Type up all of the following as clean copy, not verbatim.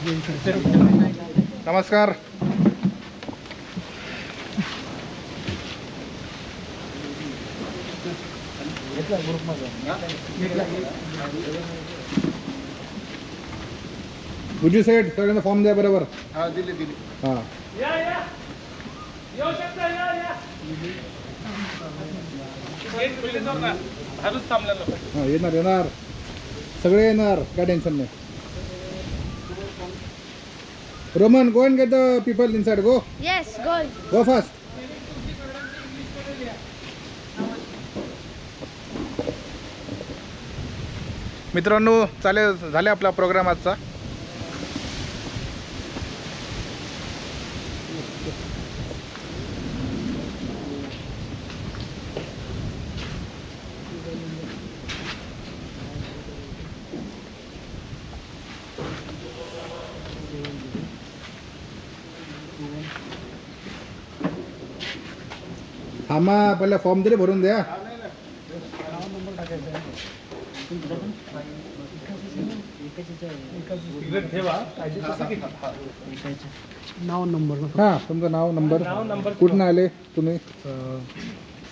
नमस्कार. गुजू सेठ सगळ्यांना फॉर्म द्या बरोबर. हा दिले हां हां येणार सगळे येणार, काय टेन्शन नाही. Roman, go and get the people inside. Go Yes, go. Go fast. मित्रांनो, झाले आपला प्रोग्राम आजचा. थांबा, पहिला फॉर्म तरी भरून द्या. नाव नंबर हां, तुमचं नाव नंबर कुठून आले तुम्ही?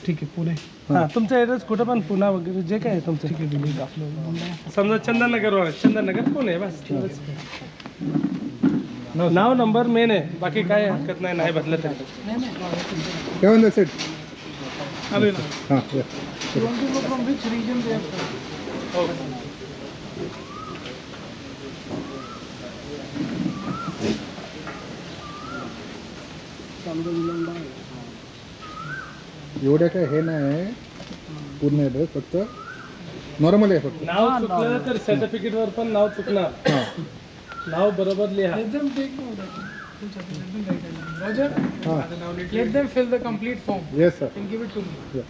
ठीक आहे. पुणे. हां, तुमचा ॲड्रेस कुठं पण पुणा वगैरे जे काय आहे तुमचं. ठीक आहे. समजा चंदननगर पुणे बस. नाव नंबर मेन आहे, बाकी काय हरकत नाही बदलत तरी. काय म्हणता सेठ? आलो ना. हां एवढ्या काय हे नाही, पूर्ण ॲड्रेस फक्त नॉर्मल आहे फक्त. नाव चुकलं तर सर्टिफिकेटवर पण नाव चुकणार. हां नाव बरोबर लिहा. हां Let them fill the complete form yes sir. and give it to me. Yeah.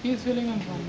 He is filling on form.